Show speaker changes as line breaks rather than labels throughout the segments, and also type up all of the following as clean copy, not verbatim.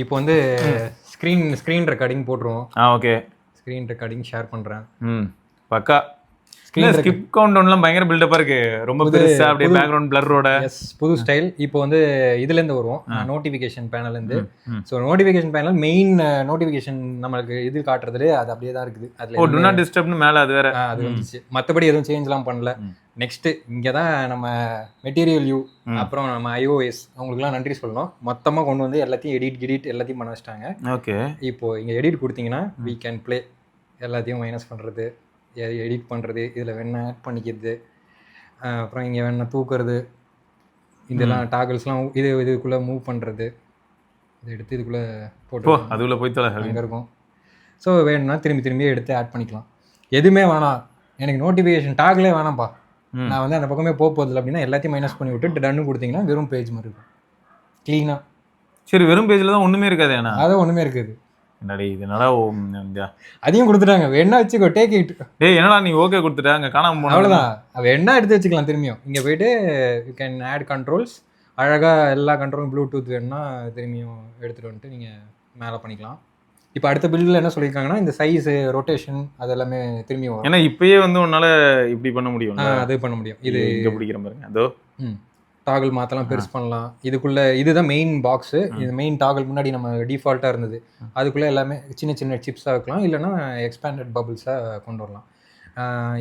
இப்போ வந்து screen recording போட்டுருவோம்.
ஓகே.
ஸ்க்ரீன் ரெக்கார்டிங் ஷேர் பண்ணுறேன்.
பக்கா. ஸ்கிப் கவுண்டவுன்லாம் பயங்கர பில்டப்பா இருக்கு. ரொம்ப பெருசா அப்படியே பேக்ரவுண்ட் பிளரோட.
எஸ், புது ஸ்டைல். இப்போ வந்து இதுலேருந்து வருவோம், நோட்டிஃபிகேஷன் பேனல்லேருந்து. So notification panel main notification நம்மளுக்கு இது காட்டுறது அது அப்படியே தான் இருக்குது. அதில்
டு நாட் டிஸ்டர்ப்னு மேலே அது வேற
அது வந்துச்சு. மற்றபடி எதுவும் சேஞ்ச்லாம் பண்ணல. நெக்ஸ்ட்டு இங்கே தான் நம்ம மெட்டீரியல் யூ அப்புறம் நம்ம iOS அவங்களுக்குலாம் நன்றி சொல்லணும். மொத்தமாக கொண்டு வந்து எல்லாத்தையும் எடிட் எல்லாத்தையும் பண்ண வச்சிட்டாங்க.
ஓகே.
இப்போது இங்கே எடிட் கொடுத்தீங்கன்னா we can play எல்லாத்தையும் மைனஸ் பண்ணுறது, எடிட் பண்ணுறது, இதில் வேணா ஆட் பண்ணிக்கிறது, அப்புறம் இங்கே வேணா தூக்குறது, இதெல்லாம் டாகல்ஸ்லாம் இதுக்குள்ளே மூவ் பண்ணுறது, இதை எடுத்து இதுக்குள்ளே போட்டு
அதுக்குள்ளே போய்
அங்கே இருக்கும். ஸோ வேணும்னா திரும்பி எடுத்து ஆட் பண்ணிக்கலாம். எதுவுமே வேணாம், எனக்கு நோட்டிஃபிகேஷன் டாக்லே வேணாம்ப்பா, நான் வந்து அந்த பக்கமே போகுதில்லை அப்படின்னா எல்லாத்தையும் மைனஸ் பண்ணி விட்டு டன்னு கொடுத்தீங்கன்னா வெறும் பேஜ் மாதிரி இருக்கும், க்ளீனாக.
சரி, வெறும் பேஜில் தான் ஒன்றுமே இருக்காது. ஏன்னா
அதான் ஒன்றுமே இருக்காது.
என்னடி இதனால
அதையும் கொடுத்துட்டாங்க, வேணா வச்சுக்கோ, டேக் இட்.
என்னடா நீ ஓகே கொடுத்துட்டாங்க, காணாம போன
அவ்வளோதான். வேணா எடுத்து வச்சுக்கலாம் திரும்பியும். இங்கே போயிட்டு யூ கேன் ஆட் கண்ட்ரோல்ஸ், அழகாக எல்லா கண்ட்ரோலும் ப்ளூடூத் வேணும்னா திரும்பியும் எடுத்துகிட்டு வந்துட்டு நீங்கள் மேலே பண்ணிக்கலாம். இப்போ அடுத்த பில்டில் என்ன சொல்லியிருக்காங்கன்னா இந்த சைஸு ரொட்டேஷன் அது எல்லாமே திரும்பி வரும்.
ஏன்னா இப்பயே வந்து உன்னால் இப்படி பண்ண முடியும்.
அது பண்ண முடியும். இது
இங்கே பிடிக்கிற பாருங்க, அதோ
டாகல் மாற்றலாம், பெருசு பண்ணலாம். இதுக்குள்ளே இதுதான் மெயின் பாக்ஸு. இது மெயின் டாகல் முன்னாடி நம்ம டிஃபால்ட்டாக இருந்தது. அதுக்குள்ளே எல்லாமே சின்ன சிப்ஸாக இருக்கலாம், இல்லைனா எக்ஸ்பேண்டட் பபுள்ஸாக கொண்டு வரலாம்.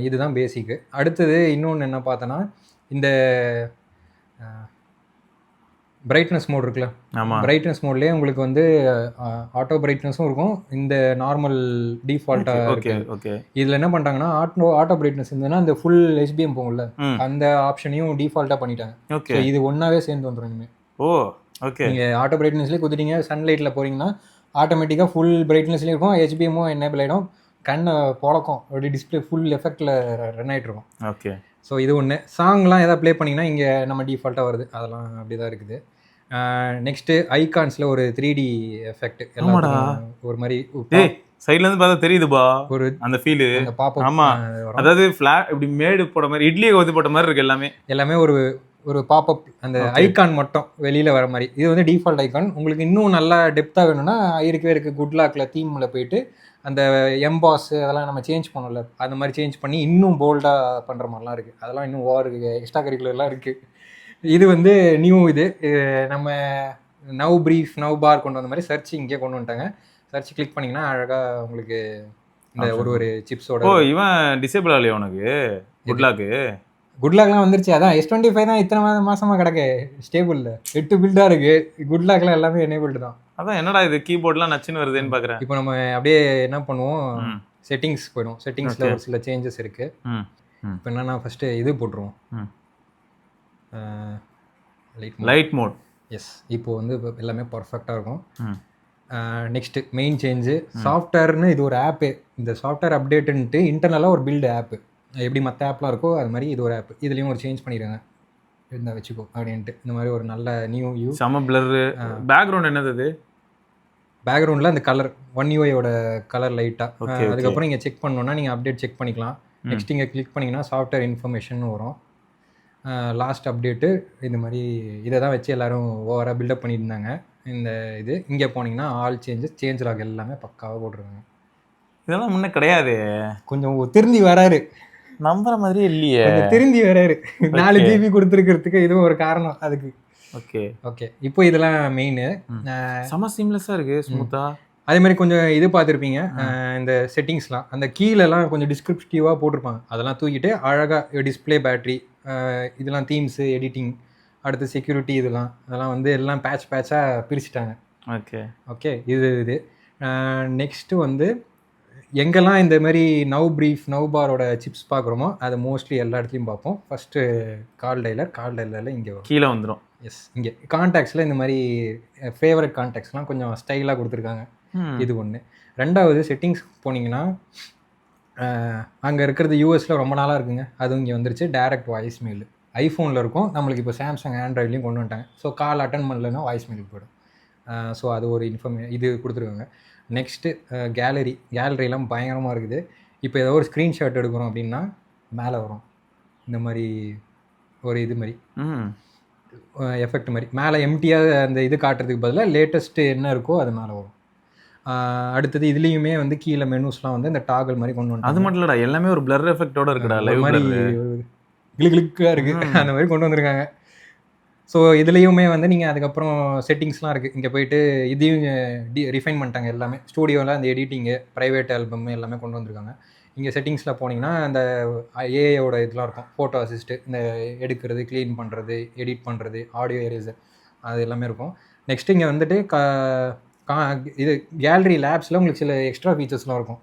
இதுதான் பேசிக்கு. அடுத்தது இன்னொன்று என்ன பார்த்தோன்னா, இந்த பிரைட்னஸ் மோட் இருக்குல்ல, பிரைட்னஸ் மோட்லேயே உங்களுக்கு வந்து ஆட்டோ பிரைட்னஸும் இருக்கும், இந்த நார்மல் டிஃபால்ட்டாக இருக்கு. இதில் என்ன பண்ணிட்டாங்கன்னா ஆட்டோ பிரைட்னஸ் இருந்ததுன்னா இந்த ஃபுல் HBM போகும்ல, அந்த ஆப்ஷனையும் டிஃபால்ட்டாக பண்ணிட்டாங்க. ஸோ இது ஒன்றாவே சேர்ந்து வந்துடும் இனிமேல். நீங்கள் ஆட்டோ பிரைட்னஸ்லேயே கொடுத்துட்டீங்க, சன்லைட்டில் போகிறீங்கன்னா ஆட்டோமேட்டிக்காக ஃபுல் பிரைட்னஸ்லேயும் இருக்கும், HBMமும் எனேபிள் ஆகிடும், கண்ணை பொழக்கும், அப்படி டிஸ்பிளே ஃபுல் எஃபெக்டில் ரன் ஆகிட்டு இருக்கும்.
ஓகே.
ஸோ இது ஒன்று. சாங்லாம் எதாவது ப்ளே பண்ணிங்கன்னா இங்கே நம்ம டிஃபால்ட்டாக வருது, அதெல்லாம் அப்படி தான் இருக்குது. நெக்ஸ்ட்டு ஐகான்ஸில் ஒரு 3D எஃபெக்ட் எல்லாம் ஒரு மாதிரி
சைட்லேருந்து பார்த்தா தெரியுதுப்பா, ஒரு அந்த ஃபீலு, அந்த பாப்பப். ஆமாம், அதாவது ஃப்ளாட் இப்படி மேடு போட்ட மாதிரி, இட்லியை கொதி போட்ட மாதிரி இருக்குது. எல்லாமே
ஒரு பாப்பப், அந்த ஐகான் மட்டும் வெளியில் வர மாதிரி. இது வந்து டிஃபால்ட் ஐகான். உங்களுக்கு இன்னும் நல்லா டெப்த்தாக வேணும்னா இருக்கு குட் லாக்கில் தீமில் போயிட்டு அந்த எம்பாஸ் அதெல்லாம் நம்ம சேஞ்ச் பண்ணல, அந்த மாதிரி சேஞ்ச் பண்ணி இன்னும் போல்டாக பண்ணுற மாதிரிலாம் இருக்குது. அதெல்லாம் இன்னும் ஓவர் எக்ஸ்ட்ரா கரிக்குலர்லாம் இருக்குது. இது வந்து நியூ. இது நம்ம நவ் ப்ரீஃப் நவ் பார் கொண்டு வந்த மாதிரி சர்ச் இங்கே கொண்டு வந்துட்டாங்க. சர்ச் கிளிக் பண்ணிங்கன்னா அழகாக உங்களுக்கு இந்த ஒரு சிப்ஸோட.
இவன் டிசேபிள் ஆகலையா உனக்கு?
குட்லாக்லாம் வந்துருச்சு. அதான் S25 தான் இத்தனை மாதமாக கிடக்கு ஸ்டேபிளில். 8 பில்டாக இருக்குது. குட்லாக்லாம் எல்லாமே எனேபிள்டு தான்.
அதான் என்னடா இது கீபோர்ட்லாம் நச்சுன்னு வருதுன்னு பார்க்குறேன்.
இப்போ நம்ம அப்படியே என்ன பண்ணுவோம், செட்டிங்ஸ் போய்டும். செட்டிங்ஸில் ஒரு சில சேஞ்சஸ் இருக்குது. இப்போ என்னன்னா ஃபஸ்ட்டு இது போட்டுருவோம்,
லைட் மோட்.
எஸ், இப்போ வந்து எல்லாமே பர்ஃபெக்டாக இருக்கும். நெக்ஸ்ட்டு மெயின் சேஞ்சு சாஃப்ட்வேர்னு. இது ஒரு ஆப்பு. இந்த சாஃப்ட்வேர் அப்டேட்டுன்ட்டு இன்டர்னலாக ஒரு பில்டு ஆப்பு, எப்படி மற்ற ஆப்லாம் இருக்கோ அது மாதிரி இது ஒரு ஆப். இதுலேயும் ஒரு சேஞ்ச் பண்ணிடுங்க, இருந்தால் வச்சுக்கோ அப்படின்ட்டு. இந்த மாதிரி ஒரு நல்ல நியூ யூ.
செம பிளர். பேக்ரவுண்ட் என்னது? அது
பேக்ரவுண்டில் அந்த கலர் OneUIயோட கலர் லைட்டாக. அதுக்கப்புறம் நீங்கள் செக் பண்ணோன்னா நீங்கள் அப்டேட் செக் பண்ணிக்கலாம். நெக்ஸ்ட் இங்கே கிளிக் பண்ணிங்கன்னா சாஃப்ட்வேர் இன்ஃபர்மேஷன் வரும். லாஸ்ட் அப்டேட்டு இந்த மாதிரி இதை தான் வச்சு எல்லோரும் ஓவராக பில்டப் பண்ணியிருந்தாங்க. இந்த இது இங்கே போனீங்கன்னா ஆல் சேஞ்ச் லாக் எல்லாமே பக்காவாக போட்டுருக்காங்க.
இதெல்லாம் முன்னே கிடையாது.
கொஞ்சம் திருந்தி வராரு,
நம்புற மாதிரியே இல்லையே.
திருந்தி வராரு. 4 GB கொடுத்துருக்கிறதுக்கு இதுவும் ஒரு காரணம் அதுக்கு. ஓகே. இப்போ இதெல்லாம் மெயின்.
செம சீம்லெஸ்ஸாக இருக்குது, ஸ்மூத்தாக.
அதே மாதிரி கொஞ்சம் இது பார்த்துருப்பீங்க, இந்த செட்டிங்ஸ்லாம் அந்த கீழெல்லாம் கொஞ்சம் டிஸ்கிரிப்டிவாக போட்டிருப்பாங்க. அதெல்லாம் தூக்கிட்டு அழகாக டிஸ்பிளே, பேட்ரி, இதெல்லாம் தீம்ஸு, எடிட்டிங், அடுத்து செக்யூரிட்டி, அதெல்லாம் வந்து எல்லாம் பேட்சாக பிரிச்சுட்டாங்க. ஓகே. இது நெக்ஸ்ட்டு வந்து எங்கெல்லாம் இந்த மாதிரி நவ் ப்ரீஃப் நவ் பாரோட சிப்ஸ் பார்க்குறோமோ அதை மோஸ்ட்லி எல்லா இடத்துலையும் பார்ப்போம். ஃபஸ்ட்டு கால் டைலரில் இங்கே
கீழே வந்துடும்.
எஸ், இங்கே கான்டாக்ட்ஸில் இந்த மாதிரி ஃபேவரட் கான்டாக்ட்ஸ்லாம் கொஞ்சம் ஸ்டைலாக கொடுத்துருக்காங்க. இது ஒன்று. ரெண்டாவது செட்டிங்ஸ் போனீங்கன்னா அங்கே இருக்கிறது யூஎஸில் ரொம்ப நாளாக இருக்குங்க, அதுவும் இங்கே வந்துருச்சு. டைரக்ட் வாய்ஸ் மெயில் ஐஃபோனில் இருக்கும், நம்மளுக்கு இப்போ சாம்சங் ஆண்ட்ராய்ட்லேயும் கொண்டு வந்துட்டாங்க. ஸோ கால் அட்டன் பண்ணலன்னா வாய்ஸ் மெயிலுக்கு போய்டும். ஸோ அது ஒரு இது கொடுத்துருக்காங்க. நெக்ஸ்ட்டு கேலரிலாம் பயங்கரமாக இருக்குது. இப்போ ஏதோ ஒரு ஸ்க்ரீன்ஷாட் எடுக்கிறோம் அப்படின்னா மேலே வரும் இந்த மாதிரி ஒரு இது மாதிரி. எஃபெக்ட் மாதிரி மேலே எம்டியாக அந்த இது காட்டுறதுக்கு பதிலாக லேட்டஸ்ட்டு என்ன இருக்கோ அது மேலே வரும். அடுத்தது இதுலேயுமே வந்து கீழே மெனூஸ்லாம் வந்து இந்த டாகல் மாதிரி கொண்டு வந்து
அது மட்டும் இல்லடா, எல்லாமே ஒரு பிளர் எஃபெக்டோட இருக்குடா, லைவ்
மாதிரி கிளிக்காக இருக்குது அந்த மாதிரி கொண்டு வந்திருக்காங்க. ஸோ இதுலேயுமே வந்து நீங்கள் அதுக்கப்புறம் செட்டிங்ஸ்லாம் இருக்குது. இங்கே போயிட்டு இதையும் ரிஃபைன் பண்ணிட்டாங்க எல்லாமே. ஸ்டூடியோவில் அந்த எடிட்டிங்கு, ப்ரைவேட் ஆல்பம் எல்லாமே கொண்டு வந்திருக்காங்க. இங்கே செட்டிங்ஸில் போனீங்கன்னா அந்த ஏஐயோட இதெல்லாம் இருக்கும். ஃபோட்டோ அசிஸ்ட்டு, இந்த எடுக்கிறது, க்ளீன் பண்ணுறது, எடிட் பண்ணுறது, ஆடியோ எரேசர், அது எல்லாமே இருக்கும். நெக்ஸ்ட்டு இங்கே வந்துட்டு இது கேலரி லேப்ஸில் உங்களுக்கு சில எக்ஸ்ட்ரா ஃபீச்சர்ஸ்லாம் இருக்கும்.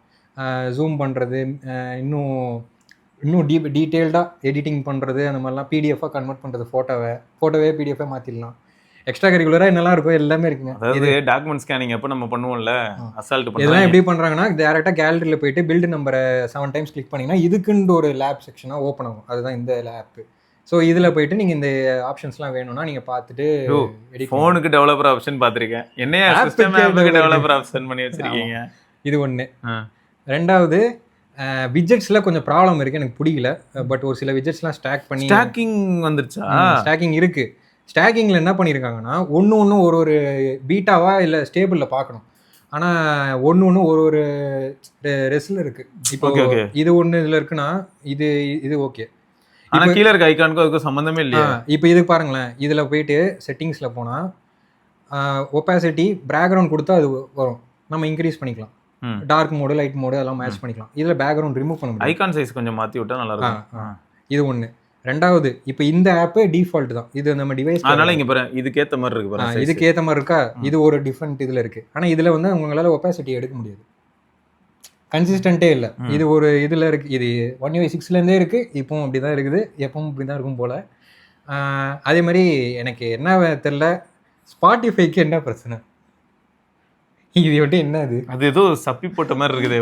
ஜூம் பண்ணுறது, இன்னும் டீட்டெயில்டாக எடிட்டிங் பண்ணுறது, அந்த மாதிரிலாம் பிடிஎஃபாக கன்வெர்ட் பண்ணுறது, ஃபோட்டோவே பிடிஎஃபாக மாற்றிடலாம். எக்ஸ்ட்ரா கரிக்குலராக என்னெல்லாம் இருக்கும் எல்லாமே இருக்குங்க.
அதாவது டாக்குமெண்ட் ஸ்கேனிங் அப்போ நம்ம பண்ணுவோம்ல, அசால்ட்
இதெல்லாம் எப்படி பண்ணுறாங்கன்னா டேரெக்டாக கேலரியில் போயிட்டு பில்டு நம்பரை 7 டைம்ஸ் கிளிக் பண்ணிங்கன்னா இதுக்குன்னு ஒரு லேப் செக்ஷனாக ஓப்பன் ஆகும். அதுதான் இந்த லேப்பு. ஸோ இதில் போயிட்டு நீங்கள் இந்த ஆப்ஷன்ஸ்லாம் வேணும்னா நீங்கள் பார்த்துட்டு
ஃபோனுக்கு டெவலப்பர் ஆப்ஷன் பார்த்துருக்கேன். என்னையா சிஸ்டம் ஆப்புக்கு டெவலப்பர் ஆப்ஷன் பண்ணி வச்சிருக்கீங்க? இது
ஒன்று. ரெண்டாவது விஜெட்ஸில் கொஞ்சம் ப்ராப்ளம் இருக்குது, எனக்கு பிடிக்கல. பட் ஒரு சில விஜெட்ஸ்லாம்
ஸ்டாக்கிங் வந்துருச்சா?
ஸ்டாக்கிங் இருக்குது. ஸ்டாக்கிங்கில் என்ன பண்ணியிருக்காங்கன்னா ஒன்று ஒரு பீட்டாவாக இல்லை ஸ்டேபிளில் பார்க்கணும். ஆனால் ஒன்று ஒரு ரெஸ்ல இருக்குது. இப்போ இது ஒன்று இதில் இருக்குன்னா இது ஓகே.
ஆனால் கீழே இருக்க ஐகானுக்கும் அதுக்கும் சம்மந்தமே இல்லையா?
இப்போ இதுக்கு பாருங்களேன், இதில் போயிட்டு செட்டிங்ஸில் போனால் ஒப்பாசிட்டி பேக்ரவுண்ட் கொடுத்தா அது வரும். நம்ம இன்க்ரீஸ் பண்ணிக்கலாம். டார்க் மோடு, லைட் மோடு அதெல்லாம் மேட்ச் பண்ணிக்கலாம். இதில் பேக்ரவுண்ட் ரிமூவ் பண்ண முடியும்.
ஐகான் சைஸ் கொஞ்சம் மாற்றி விட்டால் நல்லா இருக்கும்.
இது ஒன்று. ரெண்டாவது, இப்போ இந்த ஆப்பு டிஃபால்ட் தான். இது நம்ம டிவைஸ்,
அதனால இங்கே பாரு இதுக்கேற்ற மாதிரி இருக்கு பாரு.
இதுக்கேற்ற மாதிரி இருக்கா? இது ஒரு டிஃப்ரெண்ட் இதில் இருக்குது. ஆனால் இதில் வந்து உங்களால் ஒப்பாசிட்டி எடுக்க முடியாது, கன்சிஸ்டன்ட்டே இல்லை. இது ஒரு இதில் இருக்குது. இது 1UI6லேருந்தே இருக்குது, இப்போவும் அப்படி தான் இருக்குது, எப்பவும் இப்படி தான் இருக்கும் போல். அதே மாதிரி எனக்கு என்ன தெரில, ஸ்பாட்டிஃபைக்கு என்ன பிரச்சனை? இது வந்து என்ன அது
ஏதோ சப்பி போட்ட மாதிரி இருக்குது,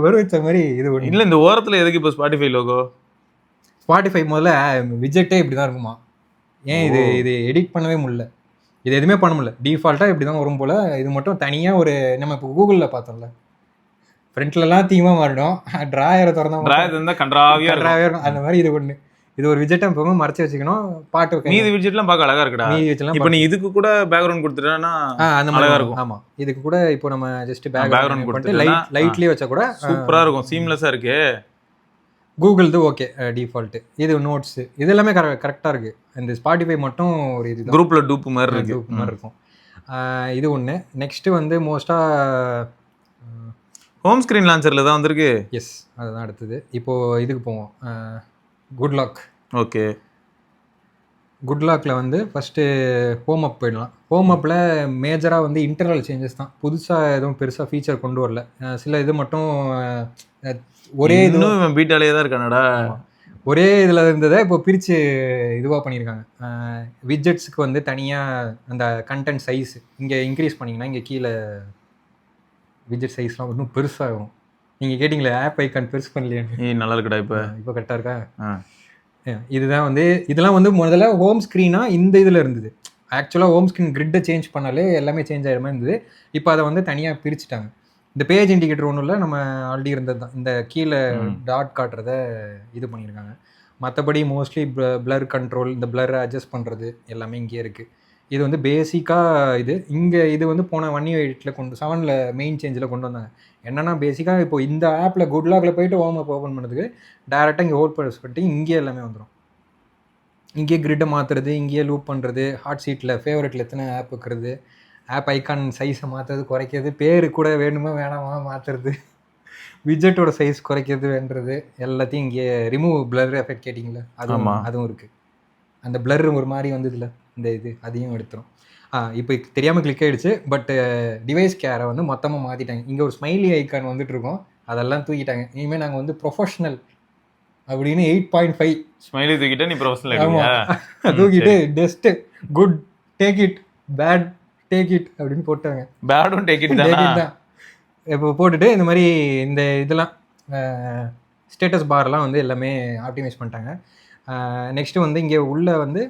வரு வச்ச மாதிரி. இது ஒன்று
இல்லை, இந்த ஓரத்தில் எதுக்கு இப்போ ஸ்பாட்டிஃபை லோகோ?
ஸ்பாட்டிஃபை முதல்ல விஜெக்டே இப்படி தான் இருக்குமா? ஏன் இது எடிட் பண்ணவே முடியல, இது எதுவுமே பண்ண முடியல. டிஃபால்ட்டாக இப்படி தான் வரும் போல். இது மட்டும் தனியாக ஒரு நம்ம இப்போ கூகுளில் பார்த்தோம்ல, ஃப்ரண்ட்லலாம் தீமாக மாறிடும், ட்ராயரை திறந்தா கன்றாவியாக இருக்கும். அந்த மாதிரி இது ஒன்று. இது ஒரு விஜெட்டை எப்பவுமே மறைச்சி வச்சுக்கணும். பாட்டு
மீதி விஜெட்லாம் பார்க்க அழகாக இருக்குடா.
மீதி விஜெட்லாம்
இப்போ நீ இதுக்கு கூட பேக்ரவுண்ட் கொடுத்துட்டேன்னா
அந்த மாதிரி இருக்கும். ஆமாம், இதுக்கு கூட இப்போ நம்ம ஜஸ்ட் பேக்ரவுண்ட் கொடுத்து லைட்லேயே வச்சா கூட
சூப்பராக இருக்கும், சீம்லெஸ்ஸாக இருக்கு.
கூகுள்து ஓகே டிஃபால்ட்டு. இது நோட்ஸு இது எல்லாமே கரெக்டாக இருக்குது. இந்த ஸ்பாட்டிஃபை மட்டும் ஒரு இது
குரூப்பில் டூப் மாதிரி இருக்கு,
டூப் மாதிரி இருக்கும். இது ஒன்று. நெக்ஸ்ட்டு வந்து மோஸ்ட்டாக
ஹோம் ஸ்க்ரீன் லான்ச்சரில் தான் வந்திருக்கு.
எஸ், அதுதான் அடுத்தது. இப்போது இதுக்கு போவோம், குட் லாக்.
ஓகே,
குட் லாக்கில் வந்து ஃபஸ்ட்டு ஹோம் அப் போயிடலாம். ஹோம் அப்பில் மேஜராக வந்து இன்டர்னல் சேஞ்சஸ் தான், புதுசாக எதுவும் பெருசாக ஃபீச்சர் கொண்டு வரல. சில இது மட்டும் ஒரே
இன்னும் பீட்டாலே தான் இருக்கானடா.
ஒரே இதில் இருந்ததை இப்போ பிரித்து இதுவாக பண்ணியிருக்காங்க. விஜெட்ஸுக்கு வந்து தனியாக அந்த கண்டென்ட் சைஸ் இங்கே இன்க்ரீஸ் பண்ணிங்கன்னா இங்கே கீழே விஜெட் சைஸ்லாம் இன்னும் பெருசாகும். நீங்கள் கேட்டிங்களே ஆப் ஐக்கான் பெருசு பண்ணலையா?
நல்லா இருக்குடா.
இப்போ கரெக்டாக இருக்கா? இதுதான் வந்து இதெல்லாம் வந்து முதல்ல ஹோம் ஸ்க்ரீனாக இந்த இதில் இருந்தது. ஆக்சுவலாக ஹோம் ஸ்க்ரீன் கிரிட்டை சேஞ்ச் பண்ணாலே எல்லாமே சேஞ்ச் ஆகிற மாதிரி இருந்தது. இப்போ அதை வந்து தனியாக பிரிச்சுட்டாங்க. இந்த பேஜ் இண்டிகேட்டர் ஒன்றும் இல்லை, நம்ம ஆல்ரெடி இருந்தது தான். இந்த கீழே டாட் காட்டுறத இது பண்ணியிருக்காங்க. மற்றபடி மோஸ்ட்லி பிளர் கண்ட்ரோல், இந்த பிளரை அட்ஜஸ்ட் பண்ணுறது எல்லாமே இங்கே இருக்குது. இது வந்து பேசிக்காக இது வந்து போன 1UI8 7ல் மெயின் சேஞ்சில் கொண்டு வந்தாங்க. என்னென்னா பேசிக்காக இப்போ இந்த ஆப்பில் குட் லாக்கில் போயிட்டு ஹோம் அப் ஓப்பன் பண்ணுறதுக்கு டேரெக்டாக இங்கே ஹோல்ட் ப்ரெஸ் பண்ணிட்டு இங்கே எல்லாமே வந்துடும். இங்கேயே கிரிட்டை மாற்றுறது, இங்கேயே லூப் பண்ணுறது, ஹாட் சீட்டில் ஃபேவரெட்டில் எத்தனை ஆப் வைக்கிறது, ஆப் ஐக்கான் சைஸை மாற்றுறது, குறைக்கிறது, பேர் கூட வேணுமா வேணாமா மாற்றுறது, விஜெட்டோட சைஸ் குறைக்கிறது வேண்டுறது எல்லாத்தையும் இங்கே ரிமூவ் பிளர் எஃபெக்ட் கேட்டிங்களா, அதுவும் இருக்குது. அந்த பிளர் ஒரு மாதிரி வந்ததில்ல, இந்த அதையும் எடுத்துரும். இப்போ தெரியாமல் கிளிக் ஆகிடுச்சு. பட் டிவைஸ் கேரை வந்து மொத்தமாக மாற்றிட்டாங்க. இங்கே ஒரு ஸ்மைலி ஐக்கான் வந்துட்டுருக்கோம், அதெல்லாம் தூக்கிட்டாங்க. இனிமேல் நாங்கள் வந்து ப்ரொஃபஷ்னல் அப்படின்னு 8.5
ஸ்மைலி தூக்கிட்டே நீ ப்ரொஃபஷ்னல்
தூக்கிட்டு just good take it, bad take it அப்படின்னு போட்டாங்க.
பேடும் டேக் இட் தான்.
இப்போ போட்டுட்டு இந்த மாதிரி இந்த இதெல்லாம் ஸ்டேட்டஸ் பார்லாம் வந்து எல்லாமே ஆப்டிமைஸ் பண்ணிட்டாங்க. நெக்ஸ்ட்டு வந்து இங்கே உள்ள வந்து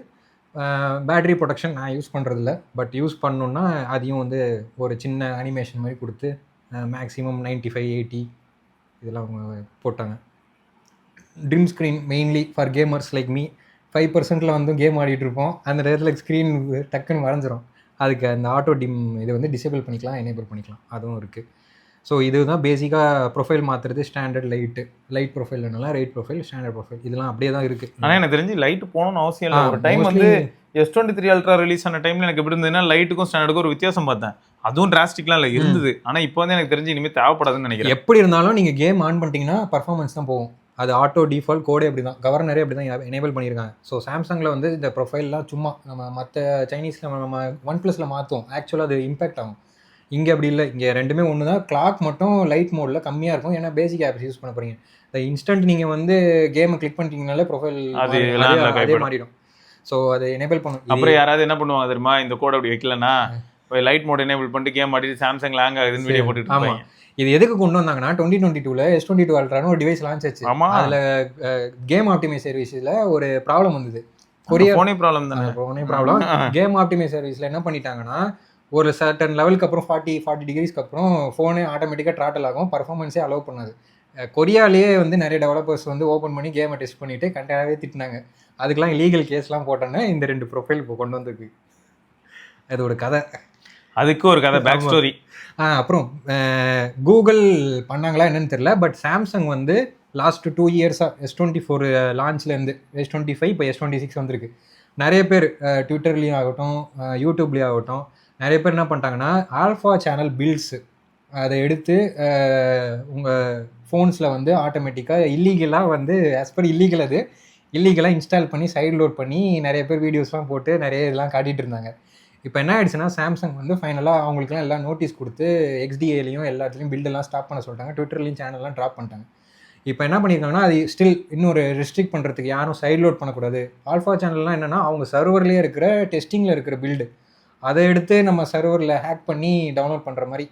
பேட்ரி ப்ரொடெக்ஷன் நான் யூஸ் பண்ணுறதில்ல. பட் யூஸ் பண்ணணுன்னா அதையும் வந்து ஒரு சின்ன அனிமேஷன் மாதிரி கொடுத்து மேக்ஸிமம் 95-80 இதெல்லாம் அவங்க போட்டாங்க. Trim screen mainly for gamers like me, 5%ல் வந்து கேம் ஆடிட்டு இருப்போம். அந்த நேரத்தில் ஸ்க்ரீன் டக்குன்னு வரைஞ்சிரும். அதுக்கு அந்த ஆட்டோ டிம் இது வந்து டிசேபிள் பண்ணிக்கலாம், எனேபிள் பண்ணிக்கலாம். அதுவும் இருக்குது. ஸோ இதுதான் பேசிக்காக ப்ரொஃபைல் மாற்றுறது. ஸ்டாண்டர்ட் லைட் ப்ரொஃபைல் வேணாலும் ரைட் ப்ரொஃபைல், ஸ்டாண்டர்ட் ப்ரொஃபைல் இதெல்லாம் அப்படியே தான் இருக்குது.
ஆனால் எனக்கு தெரிஞ்சு லைட் போகணும்னு அவசியம் இல்லை. ஒரு டைம் வந்து S23 Ultra ரிலீஸ் ஆன டைமில் எனக்கு எப்படி இருந்ததுன்னா லைட்டுக்கும் ஸ்டாண்டர்டுக்கும் ஒரு வித்தியாசம் பார்த்தேன். அதுவும் டிராஸ்டிக்லாம் இல்லை இருந்தது. ஆனால் இப்போ வந்து எனக்கு தெரிஞ்சு இனிமேல் தேவைப்படாதுன்னு நினைக்கிறேன்.
எப்படி இருந்தாலும் நீங்கள் கேம் ஆன் பண்ணிட்டீங்கன்னா பர்ஃபார்மன்ஸ் தான் போகும். அது ஆட்டோ டிஃபால்ட் கோடே அப்படி தான், கவர்னரே அப்படி தான் எனேபிள் பண்ணியிருக்காங்க. ஸோ சாம்சங்கில் வந்து இந்த ப்ரொஃபைல்லாம் சும்மா நம்ம மற்ற சைனீஸில் நம்ம OnePlusல மாற்றுவோம், ஆக்சுவலாக அது இம்பேக்ட் ஆகும். இங்கே அப்படி இல்லை. இங்கே ரெண்டுமே ஒன்று தான். கிளாக் மட்டும் லைட் மோடில் கம்மியாக இருக்கும், ஏன்னா பேசிக் ஆப்ஸ் யூஸ் பண்ண போகிறீங்க. இந்த இன்ஸ்டன்ட் நீங்கள் வந்து கேமை கிளிக் பண்ணிட்டீங்கனாலே ப்ரொஃபைல் அதே மாறிடும். ஸோ அதை எனேபிள் பண்ணும்.
அப்புறம் யாராவது என்ன பண்ணுவாங்க தெரியுமா, இந்த கோட் அப்படி வைக்கலன்னா லைட் மோட் எனேபிள் பண்ணிட்டு கேம் ஆடிட்டு சாம்சங் லேங் ஆகுதுன்னு வீடியோ போட்டுட்டு.
ஆமாம், இது எதுக்கு கொண்டு வந்தாங்கன்னா 2022ல் S22 Ultraன்னு ஒரு டிவைஸ் லான்ச் ஆச்சு. அதில் கேம் ஆப்டிமைஸ் சர்வீஸில் ஒரு ப்ராப்ளம் வந்தது.
ஃபோனே ப்ராப்ளம் தானே.
ஃபோனே ப்ராப்ளம். கேம் ஆப்டிமைஸ் சர்வீஸில் என்ன பண்ணிட்டாங்கன்னா ஒரு சர்டன் லெவலுக்கு அப்புறம் 40 டிகிரிஸ்க்கு அப்புறம் ஃபோனே ஆட்டோமேட்டிக்காக ட்ராட்டல் ஆகும், பர்ஃபார்மன்ஸே அலோவ் பண்ணாது. கொரியாலேயே வந்து நிறைய டெவலப்பர்ஸ் வந்து ஓப்பன் பண்ணி கேமை டெஸ்ட் பண்ணிவிட்டு கரெக்டாகவே திட்டினாங்க. அதுக்கெலாம் லீகல் கேஸ்லாம் போட்டோன்னா இந்த 2 ப்ரொஃபைல் இப்போ கொண்டு வந்திருக்கு. அது ஒரு கதை, அதுக்கு
ஒரு கதை பேக் ஸ்டோரி.
அப்புறம் கூகுள் பண்ணாங்களா என்னன்னு தெரியல, பட் சாம்சங் வந்து லாஸ்ட் 2 இயர்ஸாக S24 லான்ச்லேருந்து S25 இப்போ S26 வந்திருக்கு. நிறைய பேர் ட்விட்டர்லேயும் ஆகட்டும் யூடியூப்லேயும் ஆகட்டும் நிறைய பேர் என்ன பண்ணிட்டாங்கன்னா ஆல்ஃபா சேனல் பில்ட்ஸு அதை எடுத்து உங்கள் ஃபோன்ஸில் வந்து ஆட்டோமேட்டிக்காக இல்லீகலாக வந்து ஆஸ் பர் இல்லீகல் அது இல்லீகலாக இன்ஸ்டால் பண்ணி சைடு லோட் பண்ணி நிறைய பேர் வீடியோஸ்லாம் போட்டு நிறைய இதெல்லாம் காட்டிகிட்டு இருந்தாங்க. இப்போ என்ன ஆயிடுச்சுன்னா சாம்சங் வந்து ஃபைனலாக அவங்களுக்குலாம் எல்லாம் நோட்டீஸ் கொடுத்து XDAலையும் எல்லாத்துலேயும் பில்டெல்லாம் ஸ்டாப் பண்ண சொல்லிட்டாங்க, ட்விட்டர்லேயும் சேனல்லாம் ட்ராப் பண்ணிட்டாங்க. இப்போ என்ன பண்ணியிருக்காங்கன்னா அது ஸ்டில் இன்னொரு ரெஸ்ட்ரிக்ட் பண்ணுறதுக்கு யாரும் சைடு லோட் பண்ணக்கூடாது. ஆல்ஃபா சேனல்லாம் என்னென்னா அவங்க சர்வர்லேயே இருக்கிற டெஸ்டிங்கில் இருக்கிற பில்டு அதை எடுத்து நம்ம சர்வரில் ஹேக் பண்ணி டவுன்லோட் பண்ணுற மாதிரி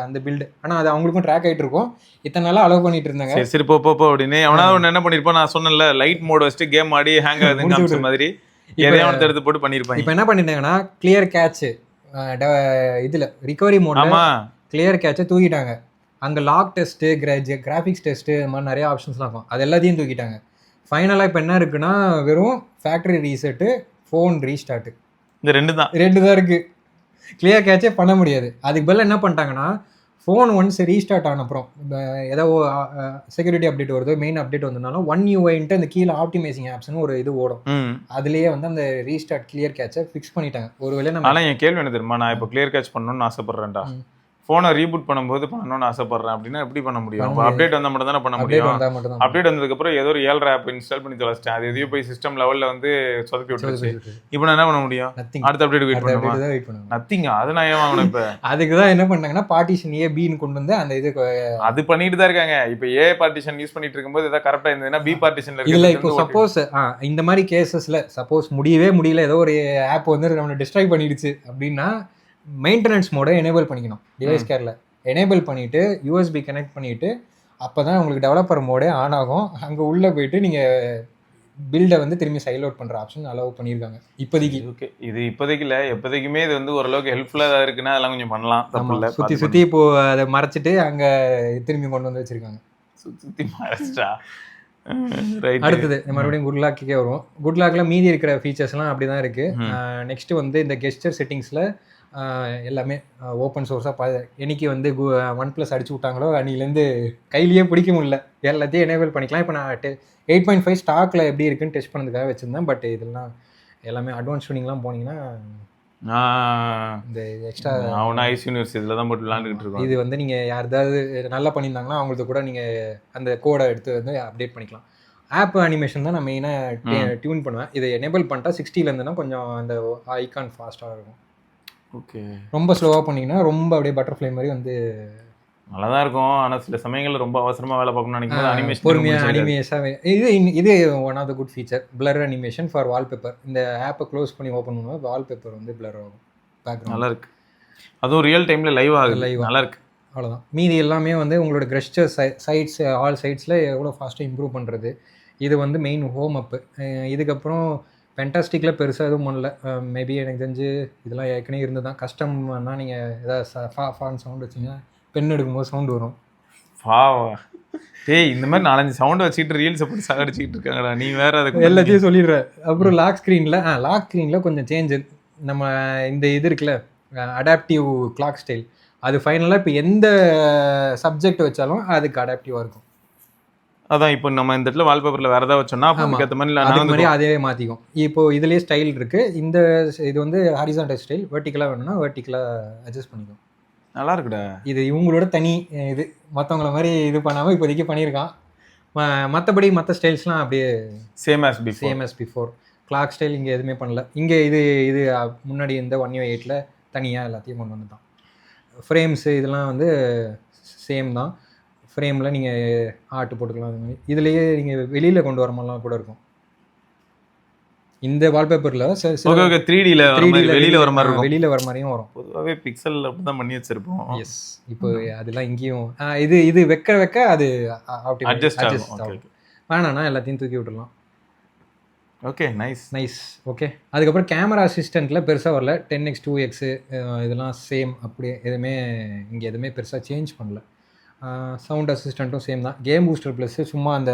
அந்த பில்டு. ஆனால் அது அவங்களுக்கும் ட்ராக் ஆகிட்டு இருக்கும். இத்தனை நாளாக அலோவ் பண்ணிட்டு இருந்தாங்க.
சரி போ அப்படின்னு அவனாவது ஒன்று என்ன பண்ணியிருப்போம், நான் சொன்னேன்ல லைட் மோட் வச்சுட்டு கேம் ஆடி ஹேங் ஆகுதுன்னு மாதிரி எதையாவது எடுத்து போட்டு பண்ணியிருப்பாங்க.
இப்போ என்ன பண்ணியிருந்தாங்கன்னா கிளியர் கேட்சு இதில் ரிகவரி மோடில் கிளியர் கேட்சை தூக்கிட்டாங்க. அங்கே லாக் டெஸ்ட்டு கிராஃபிக்ஸ் டெஸ்ட்டு இது மாதிரி நிறைய ஆப்ஷன்ஸ்லாம் இருக்கும், அது எல்லாத்தையும் தூக்கிட்டாங்க. ஃபைனலாக இப்போ என்ன இருக்குன்னா வெறும் ஃபேக்ட்ரி ரீசெட்டு, ஃபோன் ரீஸ்டார்ட்டு,
இந்த ரெண்டு
தான் இருக்குது. கிளியர் கேட்சே பண்ண முடியாது. அதுக்கு பதில் என்ன பண்ணிட்டாங்கன்னா ஃபோன் ஒன்ஸ் ரீஸ்டார்ட் ஆன அப்புறம் ஏதோ செக்யூரிட்டி அப்டேட் வருது, மெயின் அப்டேட் வந்ததுனாலும் 1UI அந்த கீழே ஆப்டிமைசிங் ஆப்ஸ்னு ஒரு இது ஓடும், அதுலேயே வந்து அந்த ரீஸ்டார்ட் கிளியர் கேட்சை ஃபிக்ஸ் பண்ணிட்டாங்க. ஒருவேளை நம்ம
ஆனால் என் கேள்வி என்ன தெரியுமா, நான் இப்போ கிளியர் கேட்ச் பண்ணணும்னு ஆசைப்பட்றேன்டா, ஃபோனை ரீபூட் பண்ணும்போது பண்ணணும்னு ஆசைப்படுறேன் அப்படின்னா எப்படி பண்ண முடியும்? அப்டேட் வந்தால் மட்டும் தானே பண்ண முடியும். அப்டேட் வந்ததுக்கப்புறம் ஏதோ ஒரு 7 ஆப் இன்ஸ்டால் பண்ணி தொலைச்சிட்டேன், அது எதையும் போய் சிஸ்டம் லெவலில் வந்து சொதப்பி விட்டுருச்சு. இப்போ நான் என்ன பண்ண முடியும்? அடுத்த அப்டேட் வெயிட் பண்ணுமா? நத்திங்க. அது நான் ஏன் வாங்கணும்? இப்போ அதுக்கு தான் என்ன பண்ணாங்கன்னா பார்ட்டிஷன் A Bன்னு கொண்டு வந்து அந்த இது அது பண்ணிட்டு தான் இருக்காங்க. இப்போ A பார்ட்டிஷன் யூஸ் பண்ணிட்டு இருக்கும்போது ஏதாவது கரெக்டாக இருந்ததுன்னா B பார்ட்டிஷன்ல இல்லை. இப்போ சப்போஸ் இந்த மாதிரி கேசஸ்ல சப்போஸ் முடியல, ஏதோ ஒரு ஆப் வந்து நம்மளை டிஸ்ட்ராய் பண்ணிடுச்சு அப்படின்னா மெயின்டெனன்ஸ் மோடை எனேபிள் பண்ணிக்கணும். டிவைஸ் கேரில் எனேபிள் பண்ணிவிட்டு USB கனெக்ட் பண்ணிவிட்டு அப்போ தான் உங்களுக்கு டெவலப்பர் மோடே ஆன் ஆகும். அங்கே உள்ளே போயிட்டு நீங்கள் பில்டை வந்து திரும்பி சைட் அவுட் பண்ணுற ஆப்ஷன் அலோவ் பண்ணியிருக்காங்க இப்போதைக்கு. ஓகே, இது இப்போதைக்கு இல்லை, எப்போதைக்குமே இது வந்து ஓரளவுக்கு ஹெல்ப்ஃபுல்லாக இருக்குன்னா அதெல்லாம் கொஞ்சம் பண்ணலாம். ஆமாம், சுற்றி இப்போது அதை மறைச்சிட்டு அங்கே திரும்பி கொண்டு வந்து வச்சுருக்காங்க. சுற்றி மறைச்சிட்டா அடுத்தது மறுபடியும் குட் லாக்குக்கே வரும். குட் லாக்கில் மீதி இருக்கிற ஃபீச்சர்ஸ்லாம் அப்படி தான் இருக்குது. நெக்ஸ்ட்டு வந்து இந்த கெஸ்டர் செட்டிங்ஸில் எல்லாமே ஓப்பன் சோர்ஸாக என்னைக்கு வந்து OnePlus அடிச்சு விட்டாங்களோ அன்றைக்கிலேருந்து கையிலேயே பிடிக்க முடியல, எல்லாத்தையும் எனேபிள் பண்ணிக்கலாம். இப்போ நான் 8.5 ஸ்டாக்கில் எப்படி இருக்குன்னு டெஸ்ட் பண்ணதுக்காக வச்சுருந்தேன். பட் இதெல்லாம் எல்லாமே அட்வான்ஸ் ட்யூனிங்லாம் போனீங்கன்னா இந்த எக்ஸ்ட்ரா ஐஸ் யூனிவர்ஸ் இதில் தான் போட்டு விளாண்டுக்கிட்டு இருக்கோம். இது வந்து நீங்கள் யாராவது நல்லா பண்ணியிருந்தாங்கன்னா அவங்களுக்கு கூட நீங்கள் அந்த கோடை எடுத்து வந்து அப்டேட் பண்ணிக்கலாம். ஆப் அனிமேஷன் தான் நான் மெயினாக டியூன் பண்ணுவேன். இதை எனேபிள் பண்ணிட்டா 60லேருந்துன்னா கொஞ்சம் அந்த ஐகான் ஃபாஸ்ட்டாக இருக்கும். ஓகே, ரொம்ப ஸ்லோவாக பண்ணிங்கன்னா ரொம்ப அப்படியே பட்டர்ஃப்ளை மாதிரி வந்து நல்லா தான் இருக்கும். ஆனால் சில சமயங்களில் ரொம்ப அவசரமாக வேலை பார்க்கணும்னு நினைக்கும் அனிமேஷன் பொறுமையாக அனிமேஷாக இது one of the good feature, blur animation for wallpaper. இந்த ஆப்பை க்ளோஸ் பண்ணி ஓப்பன் பண்ணுவோம், வால்பேப்பர் வந்து பிளர் ஆகும், பேக்ரவுண்ட் நல்லா இருக்குது. அதுவும் ரியல் டைமில் லைவ் ஆகுது, லைவ் நல்லா இருக்குது. அவ்வளோதான். மீதி எல்லாமே வந்து உங்களோட கெஸ்டர் சைட்ஸ் ஆல் சைட்ஸில் எவ்வளோ ஃபாஸ்ட்டாக இம்ப்ரூவ் பண்ணுறது, இது வந்து மெயின் ஹோம் அப்பு. இதுக்கப்புறம் ஃபென்டாஸ்டிக்கில் பெருசாக எதுவும் பண்ணல. மேபி எனக்கு தெரிஞ்சு இதெல்லாம் ஏற்கனவே இருந்து தான். கஸ்டம்னா நீங்கள் எதாவது ஃபான் சவுண்ட் வச்சிங்கன்னா பென் எடுக்கும்போது சவுண்டு வரும், பாவா டேய் இந்த மாதிரி 4-5 சவுண்ட் வச்சுக்கிட்டு ரீல்ஸ் போட்டு சாகடிச்சிட்டு இருக்காங்கடா நீ வேற. அதுக்கு
எல்லாத்தையும் சொல்லிடுற. அப்புறம் லாக் ஸ்க்ரீனில் கொஞ்சம் சேஞ்சு. நம்ம இந்த இது இருக்குல்ல அடாப்டிவ் கிளாக் ஸ்டைல், அது ஃபைனலாக இப்போ எந்த சப்ஜெக்ட் வச்சாலும் அதுக்கு அடாப்டிவாக இருக்கும்.
அதான் இப்போ நம்ம இந்த இடத்துல வால்பேப்பரில் வேறு ஏதாவது வச்சோம்னா அதுக்கு மாதிரி
அதே மாற்றிக்கும். இப்போ இதுலேயே ஸ்டைல் இருக்குது. இந்த இது வந்து ஹாரிசான்டல் ஸ்டைல், வெர்டிக்கலாக வேணும்னா வெர்டிக்கலாக அட்ஜஸ்ட் பண்ணிக்கும்.
நல்லா இருக்குடா.
இது இவங்களோட தனி இது, மற்றவங்கள மாதிரி இது பண்ணாமல் இப்போதைக்கு பண்ணியிருக்கான். மற்றபடி மற்ற ஸ்டைல்ஸ்லாம் அப்படியே
same as
before. Clock style இங்கே எதுவுமே பண்ணல. இங்கே இது முன்னாடி இந்த 1U8 தனியாக எல்லாத்தையும் கொண்டு வந்து தான். ஃப்ரேம்ஸு இதெல்லாம் வந்து சேம் தான். ஃப்ரேமில் நீங்கள் ஆர்ட் போட்டுக்கலாம். அது மாதிரி இதுலேயே நீங்கள் வெளியில் கொண்டு வர மாதிரிலாம் கூட இருக்கும். இந்த வால்பேப்பரில்
3Dல வெளியில் வர மாதிரி இருக்கும்.
வெளியில் வர மாதிரியும் வரும்.
பொதுவாகவே பிக்சல் அப்படி தான் பண்ணி வச்சிருப்போம்.
எஸ், இப்போ அதெல்லாம் இங்கேயும் இது வைக்க அது
அட்ஜஸ்ட் ஆகும்.
வேணாண்ணா எல்லாத்தையும் தூக்கி விட்டுடலாம்.
Okay, nice.
ஓகே, அதுக்கப்புறம் கேமரா அசிஸ்டண்ட்டில் பெருசாக வரல. 10x 2x இதெல்லாம் சேம், அப்படியே எதுவுமே இங்கே எதுவுமே பெருசாக சேஞ்ச் பண்ணல. சவுண்ட் அசிஸ்டண்ட்டும் சேம் தான். கேம் பூஸ்டர் ப்ளஸ்ஸு சும்மா அந்த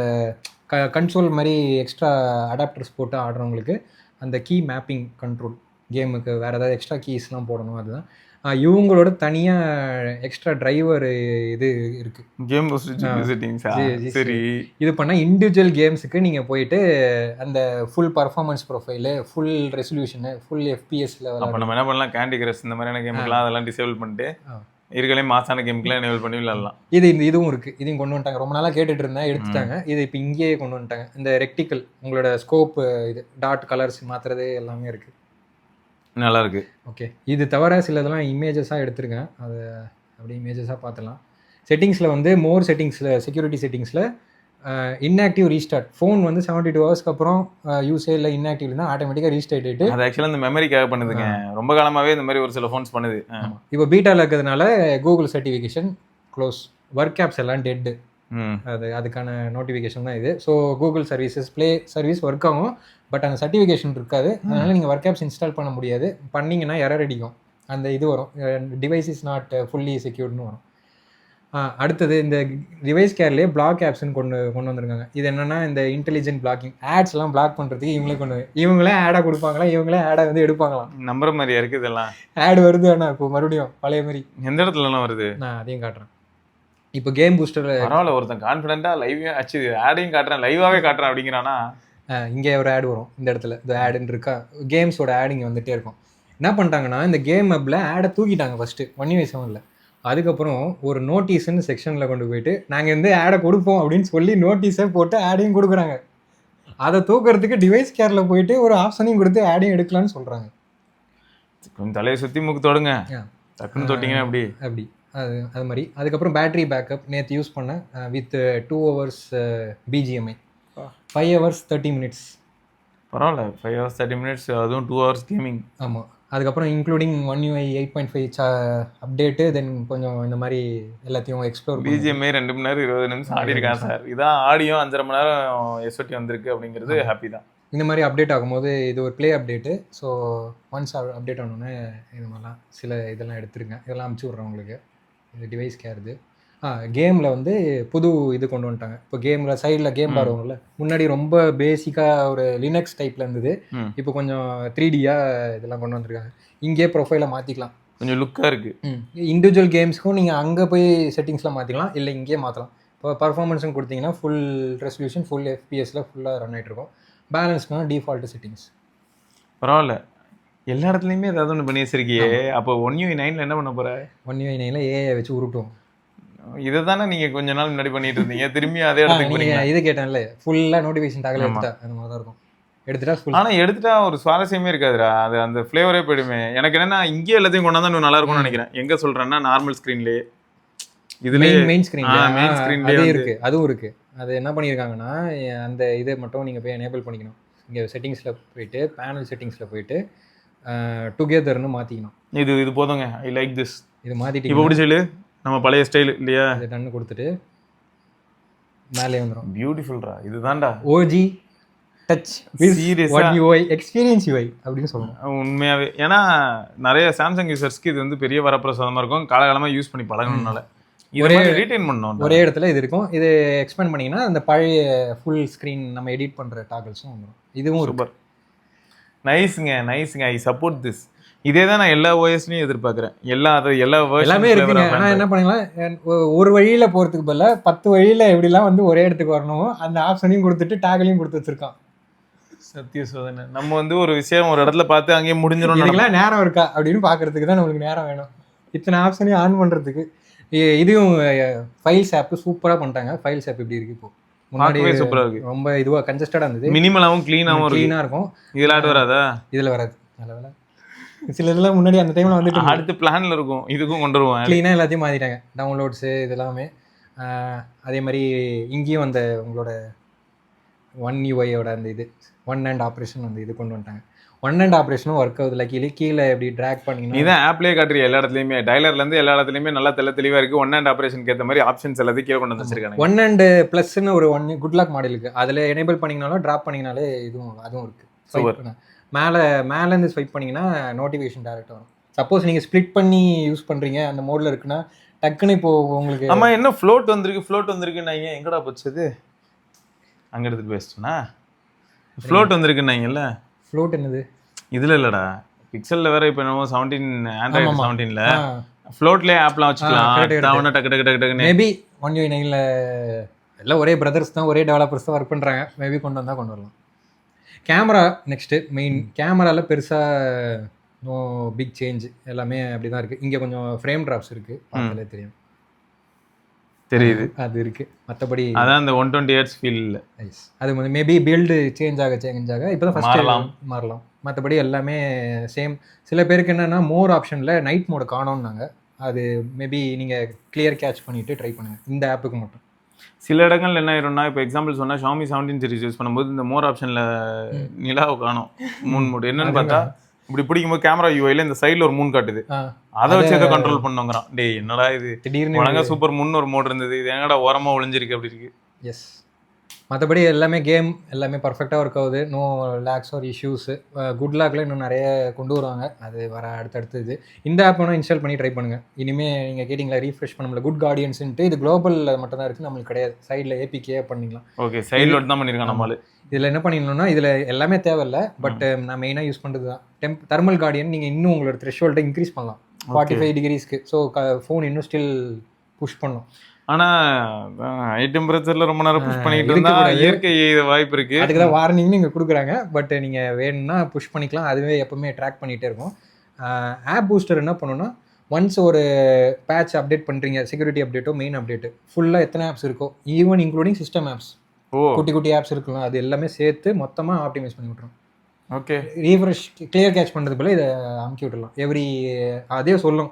கன்சோல் மாதிரி எக்ஸ்ட்ரா அடாப்டர்ஸ் போட்டு ஆடுறவங்களுக்கு அந்த கீ மேப்பிங் கண்ட்ரோல், கேமுக்கு வேறு ஏதாவது எக்ஸ்ட்ரா கீஸ்லாம் போடணும். அதுதான் இவங்களோட தனியாக எக்ஸ்ட்ரா டிரைவர் இது இருக்குது.
கேம் சரி,
இது பண்ணால் இண்டிவிஜுவல் கேம்ஸுக்கு நீங்கள் போயிட்டு அந்த full performance profile, full resolution, full எஃபிஎஸ்ல
அப்போ நம்ம என்ன பண்ணலாம், கேண்டி கிரஷ் இந்த மாதிரியான கேமுக்கெலாம் அதெல்லாம் டிசேபிள் பண்ணிட்டு இருக்கலே மாசான கேமுக்குலாம் எனேபிள் பண்ணி விளையாடலாம்.
இதுவும் இருக்குது. இதையும் கொண்டு வந்துட்டாங்க. ரொம்ப நாளாக கேட்டுட்டு இருந்தேன், எடுத்துட்டாங்க. இது இப்போ இங்கேயே கொண்டு வந்துட்டாங்க. இந்த ரெக்டிக்கல் உங்களோட ஸ்கோப்பு, இது டாட் கலர்ஸ் மாற்றுறது எல்லாமே இருக்குது.
நல்லா இருக்கு.
ஓகே, இது தவிர சிலதெல்லாம் இமேஜஸாக எடுத்துருக்கேன். அதை அப்படியே இமேஜஸாக பார்த்துலாம். செட்டிங்ஸில் வந்து மோர் செட்டிங்ஸில், செக்யூரிட்டி செட்டிங்ஸில் இன்ஆக்டிவ் ரீஸ்டார்ட். ஃபோன் வந்து 72 ஹவர்ஸ்க்கு அப்புறம் யூஸே இல்லை இன்ஆக்டிவ் இருந்தால் ஆட்டோமேட்டிக்காக ரீஸ்டார்ட் ஆகிட்டு,
அது ஆக்சுவலாக இந்த மெமரிக்காக பண்ணுதுங்க. ரொம்ப காலமாகவே இந்த மாதிரி ஒரு சில ஃபோன்ஸ் பண்ணுது.
இப்போ பீட்டாவில் இருக்கிறதுனால Google certification close, work apps எல்லாம் டெட்டு. அதுக்கான நோட்டிஃபிகேஷன் தான் இது. So Google services play service work ஆகும், பட் அந்த சர்டிஃபிகேஷன் இருக்காது. அதனால் நீங்கள் ஒர்க் ஆப்ஸ் இன்ஸ்டால் பண்ண முடியாது. பண்ணிங்கன்னா எரர் அடிக்கும். அந்த இது வரும், டிவைஸ் இஸ் நாட் ஃபுல்லி செக்யூர்டுன்னு வரும். அடுத்தது இந்த டிவைஸ் கேர்லேயே பிளாக் ஆப்ஸ்ன்னு கொண்டு வந்திருக்காங்க. இது என்னென்னா இந்த இன்டெலிஜென்ட் பிளாக்கிங், ஆட்ஸ்லாம் பிளாக் பண்ணுறதுக்கு இவங்களே ஆடாக கொடுப்பாங்களா, இவங்களே ஆடாக வந்து எடுப்பாங்களாம்.
நம்புற மாதிரியா இருக்குது இதெல்லாம்.
ஆட் வருது, ஆனால் இப்போ மறுபடியும் பழைய மாதிரி.
எந்த இடத்துலலாம் வருது
நான் அதையும் காட்டுறேன். இப்போ கேம் பூஸ்டரில்
பரவாயில்ல, ஒருத்தன் கான்ஃபிடென்ட்டாக லைவே ஆச்சு ஆடையும் காட்டுறேன், லைவாகவே காட்டுறேன் அப்படிங்கிறானா.
இங்கே ஒரு ஆட் வரும் இந்த இடத்துல, இந்த ஆடுன்னு இருக்கா, கேம்ஸோட ஆட் இங்கே வந்துகிட்டே இருக்கும். என்ன பண்ணிட்டாங்கன்னா இந்த கேம் ஆப்பில் ஆடை தூக்கிட்டாங்க ஃபஸ்ட்டு 1UI7. அதுக்கப்புறம் ஒரு நோட்டீஸ்ன்னு செக்ஷனில் கொண்டு போயிட்டு நாங்கள் வந்து ஆடை கொடுப்போம் அப்படின்னு சொல்லி நோட்டீஸை போட்டு ஆடையும் கொடுக்குறாங்க. அதை தூக்கிறதுக்கு டிவைஸ் கேரில் போயிட்டு ஒரு ஆப்ஷனையும் கொடுத்து ஆடையும் எடுக்கலான்னு சொல்கிறாங்க.
கொஞ்சம் தலையை சுற்றி மூக்கு தொடுங்க, டக்குன்னு தொட்டிங்கன்னா
அப்படி அது மாதிரி. அதுக்கப்புறம் பேட்டரி பேக்கப் நேற்று யூஸ் பண்ணேன் with 2 hours BGMI, 5 hours 30 minutes.
பரவாயில்ல, 5 hours 30 minutes, அதுவும் 2 hours கேமிங்.
ஆமாம், அதுக்கப்புறம் இன்க்ளூடிங் 1UI 8.5 அப்டேட்டு, தென் கொஞ்சம் இந்த மாதிரி எல்லாத்தையும் எக்ஸ்ப்ளோர்.
பிஜிஎம்ஐ 2 மணி நேரம் 20 நிமிஷம் ஆடி இருக்கான் சார். இதான் ஆடியோ 5.5 மணி நேரம் எஸ்ஓடி வந்திருக்கு அப்படிங்கிறது ஹாப்பி தான்.
இந்த மாதிரி அப்டேட் ஆகும்போது இது ஒரு play update. So once update ஆனோடனே இது மாதிரிலாம் சில இதெல்லாம் எடுத்துருங்க, இதெல்லாம் அமுச்சு விட்றேன் உங்களுக்கு. இது டிவைஸ் கேருது. கேமில் வந்து புது இது கொண்டு வந்துட்டாங்க. இப்போ கேமில் சைடில் கேம் பாருவாங்கல்ல, முன்னாடி ரொம்ப பேசிக்காக ஒரு லினக்ஸ் டைப்பில் இருந்தது. இப்போ கொஞ்சம் 3Dயாக இதெல்லாம் கொண்டு வந்திருக்காங்க. இங்கே ப்ரொஃபைலை மாற்றிக்கலாம்,
கொஞ்சம் லுக்காக இருக்குது.
இண்டிவிஜுவல் கேம்ஸ்க்கும் நீங்கள் அங்கே போய் செட்டிங்ஸ்லாம் மாற்றிக்கலாம், இல்லை இங்கேயே மாற்றலாம். இப்போ பர்ஃபார்மன்ஸும் கொடுத்தீங்கன்னா ஃபுல் ரெசல்யூஷன், ஃபுல் எஃபிஎஸில் ஃபுல்லாக ரன் ஆகிட்ருக்கும். பேலன்ஸ்க்குனா டிஃபால்ட்டு செட்டிங்ஸ்.
பரவாயில்ல, எல்லா இடத்துலையுமே ஏதாவது ஒன்று பண்ணி வச்சிருக்கியே. அப்போ 1UI9 என்ன பண்ண போகிற?
1UI9 ஏஐ வச்சு உருட்டும்.
இதை தானே நீங்கள் கொஞ்ச நாள் முன்னாடி பண்ணிட்டு இருந்தீங்க, திரும்பி அதே இடத்துக்கு போறீங்க.
இது கேட்டேன்ல, ஃபுல்லாக நோட்டிஃபிகேஷன் டாகல எடுத்துட்டா அந்த மாதிரி தான் இருக்கும். எடுத்துட்டா
ஆனால் எடுத்துட்டா ஒரு சுவாரஸ்யமே இருக்காதுடா, அது அந்த ஃப்ளேவரே போயிடுமே. எனக்கு என்னன்னா இங்கே எல்லாத்தையும் கொண்டாந்து இன்னும் நல்லா இருக்கும்னு நினைக்கிறேன். எங்கே சொல்கிறேன்னா நார்மல் ஸ்க்ரீன்லேயே, இதுலேயே மெயின் ஸ்க்ரீன்லேயே
இருக்குது, அதுவும் இருக்குது. அது என்ன பண்ணியிருக்காங்கன்னா அந்த இதை மட்டும் நீங்கள் போய் எனேபிள் பண்ணிக்கணும். இங்கே செட்டிங்ஸில் போயிட்டு பேனல் செட்டிங்ஸில் போயிட்டு டுகெதர்னு மாற்றிக்கணும்.
இது போதுங்க, ஐ லைக் திஸ்.
இது மாற்றிட்டு
இப்போ எப்படி சொல்லு, நம்ம பழைய ஸ்டைல் இல்லையா,
இது டன்னு கொடுத்துட்டு மேலே வந்துடும்.
பியூட்டிஃபுல்ரா, இதுதான்டா
OG touch UI experience UI அப்படின்னு சொல்லுவோம்
உண்மையாகவே. ஏன்னா நிறைய சாம்சங் யூசர்ஸ்க்கு இது வந்து பெரிய வரப்பிரசாதமாக இருக்கும், காலகாலமாக யூஸ் பண்ணி பழகணும்னால. ஒரே ரீடைன் பண்ணோம்,
ஒரே இடத்துல இது இருக்கும். இது எக்ஸ்பேண்ட் பண்ணிங்கன்னா அந்த பழைய ஃபுல் ஸ்க்ரீன் நம்ம எடிட் பண்ணுற டாகல்ஸும் வந்துடும். இதுவும்
சூப்பர், நைஸுங்க நைஸுங்க, ஐ சப்போர்ட் திஸ். இதே தான் நான் எல்லா ஓஎஸ்லையும் எதிர்பார்க்குறேன்.
எல்லாமே இருக்குங்க. ஆனால் என்ன பண்ணலாம், ஒரு வழியில் போகிறதுக்கு பதில் 10 வழியில் எப்படிலாம் வந்து ஒரே இடத்துக்கு வரணும் அந்த ஆப்ஷனையும் கொடுத்துட்டு டேகலையும் கொடுத்து வச்சிருக்கான்.
சத்திய சோதனை. நம்ம வந்து ஒரு விஷயம் ஒரு இடத்துல பார்த்து அங்கேயே முடிஞ்சிடும்.
இதுக்கெல்லாம் நேரம் இருக்கா அப்படின்னு பார்க்கறதுக்கு தான் நம்மளுக்கு நேரம் வேணும், இத்தனை ஆப்ஷனையும் ஆன் பண்ணுறதுக்கு. இதுவும் ஃபைல்ஸ் ஆப் சூப்பராக பண்ணிட்டாங்க. ஃபைல்ஸ் ஆப் இப்படி இருக்கு இப்போ, முன்னாடி
சூப்பராக இருக்கு.
ரொம்ப இதுவாக கன்ஜஸ்டடாக இருந்தது,
மினிமலாகவும் க்ளீனாக இருக்கும். இதில் ஆட் வராதா?
இதில் வராது. நல்ல சில இதெல்லாம் முன்னாடி அந்த டைமில் வந்துட்டு
அடுத்து பிளானில் இருக்கும், இதுக்கும் கொண்டு வருவாங்க.
க்ளீனாக எல்லாத்தையும் மாற்றிட்டாங்க, டவுன்லோட்ஸு இதெல்லாமே. அதே மாதிரி இங்கேயும் அந்த உங்களோட ஒன் யூஐயோட அந்த இது ஒன் ஹேண்ட் ஆப்ரேஷன் வந்து இது கொண்டு வந்துட்டாங்க. ஒன் ஹேண்ட் ஆப்ரேஷனும் ஒர்க் ஆகுதுல, கீழே எப்படி ட்ராக் பண்ணிங்கன்னா
இதான் ஆப்லேயே காட்டுறீங்க எல்லா இடத்துலையுமே, டைலர்லேருந்து எல்லா இடத்துலையுமே நல்லா தெளிவாக இருக்குது. ஒன் ஹேண்ட் ஆப்ரேஷனுக்கு ஏற்ற மாதிரி ஆப்ஷன்ஸ் எல்லாத்தையும் கீழே கொண்டு வந்து வச்சிருக்காங்க.
ஒன் ஹேண்ட் ப்ளஸ்ன்னு ஒரு குட் லாக் மாடல் இருக்குது, அதில் எனேபிள் பண்ணிங்கனாலும் ட்ராப் பண்ணிங்கனாலே அதுவும் இருக்குது. மேலேருந்து ஸ்வைப் பண்ணிங்கன்னா நோட்டிஃபிகேஷன் டேரெக்டாக வரும். சப்போஸ் நீங்கள் ஸ்ப்ளிட் பண்ணி யூஸ் பண்ணுறீங்க அந்த மோடில் இருக்குன்னா டக்குன்னு இப்போ உங்களுக்கு
ஆமாம் என்ன ஃப்ளோட் வந்திருக்குன்னாங்க, எங்கடா போச்சது? அங்கே எடுத்துகிட்டு போயிடுச்சுன்னா ஃப்ளோட் வந்திருக்குன்னாங்கல்ல.
ஃப்ளோட் என்னது?
இதில் இல்லைடா, பிக்சலில் வேறு இப்போ என்னமோ 17 ஆண்ட்ராய்டு 17ல் ஃப்ளோட்லேயே ஆப்லாம் வச்சுக்கலாம். டக்கு
மேபி 1UI9ல் எல்லாம் ஒரே பிரதர்ஸ் தான், ஒரே டெவலப்பர்ஸ் தான் ஒர்க் பண்ணுறாங்க. மேபி கொண்டு வரலாம். Camera next main. கேமராவில் பெருசாக நோ பிக் சேஞ்ச், எல்லாமே அப்படி தான் இருக்குது. இங்கே கொஞ்சம் ஃப்ரேம் ட்ராப்ஸ் இருக்குது, பார்த்தாலே தெரியுது அது இருக்குது. மற்றபடி
அதான் அந்த 120 Hz ஃபீல் இல்லை.
அது வந்து மேபி பில்டு சேஞ்ச் ஆக இப்போ தான் ஃபஸ்ட்டு மாறலாம். மற்றபடி எல்லாமே சேம். சில பேருக்கு என்னென்னா மோர் ஆப்ஷனில் நைட் மோடு காணோம்னாங்க, அது மேபி நீங்கள் கிளியர் கேட்ச் பண்ணிவிட்டு ட்ரை பண்ணுங்கள் இந்த ஆப்புக்கு மட்டும்.
சில இடங்கள்ல என்ன ஆயிரும்னா, இப்போ எக்ஸாம்பிள் சொன்னால் Xiaomi 17 சீரிஸ் யூஸ் பண்ணும்போது இந்த மோர் ஆப்ஷனில் நிலாவை காணும், மூன் மோடு. என்னன்னு பார்த்தா இப்படி பிடிக்கும்போது கேமரா யூஐல இந்த சைடில் ஒரு மூன் காட்டுது, அதை வச்சு எதை கண்ட்ரோல் பண்ணுங்கிறான். டே என்னடா இது,
திடீர்னு
வழங்க சூப்பர் முன்னு ஒரு மோடு இருந்தது, இது என்னடா ஓரமாக ஒளிஞ்சிருக்கு அப்படி இருக்கு.
எஸ், மற்றபடி எல்லாமே கேம் எல்லாமே பர்ஃபெக்டாக ஒர்க் ஆகுது. No lags or issues. Good லாக்ல இன்னும் நிறைய கொண்டு வருவாங்க, அது வர அடுத்தது. இந்த ஆப் வேணும் இன்ஸ்டால் பண்ணி ட்ரை பண்ணுங்கள். இனிமேல் நீங்கள் கேட்டிங்களா ரீஃப்ரெஷ் பண்ண முடியல, குட் கார்டியன்ஸ்ன்ட்டு இது குளோபலில் மட்டும் தான் இருக்குது, நம்மளுக்கு கிடையாது. சைடில் ஏபிகே பண்ணிக்கலாம்.
ஓகே, சைடில் தான் பண்ணியிருக்காங்க நம்மளு.
இதில் என்ன பண்ணிடணும்னா, இதில் எல்லாமே தேவையில்லை, பட் நான் மெயினாக யூஸ் பண்ணுறது தான் தெர்மல் கார்டியன். நீங்கள் இன்னும் உங்களோட த்ரெஷ்ஹோல்டை இன்க்ரீஸ் பண்ணலாம் 45 டிகிரிஸ்க்கு. ஸோ ஃபோன் இன்னும் ஸ்டில் புஷ் பண்ணும்.
ஆனால் ஹை டெம்பரேச்சரில் ரொம்ப நேரம் புஷ் பண்ணிட்டு இருந்தா இயற்கை வாய்ப்பு இருக்குது.
அதுக்கு தான் வார்னிங்னு இங்கே கொடுக்குறாங்க, பட் நீங்கள் வேணும்னா புஷ் பண்ணிக்கலாம். அதுவே எப்போவுமே ட்ராக் பண்ணிகிட்டே இருக்கும். ஆப் பூஸ்டர் என்ன பண்ணுன்னா, ஒன்ஸ் ஒரு பேட்ச் அப்டேட் பண்ணுறீங்க, செக்யூரிட்டி அப்டேட்டோ மெயின் அப்டேட்டு, ஃபுல்லாக எத்தனை ஆப்ஸ் இருக்கோ, ஈவன் இன்க்ளூடிங் சிஸ்டம் ஆப்ஸ், குட்டி ஆப்ஸ் இருக்கலாம், அது எல்லாமே சேர்த்து மொத்தமாக ஆப்டிமைஸ் பண்ணி விட்ருவோம்.
ஓகே,
ரீஃப்ரெஷ் கிளியர் கேட்ச் பண்ணுறது போல இதை அமுக்கி விட்டுடலாம். அதே சொல்லும்,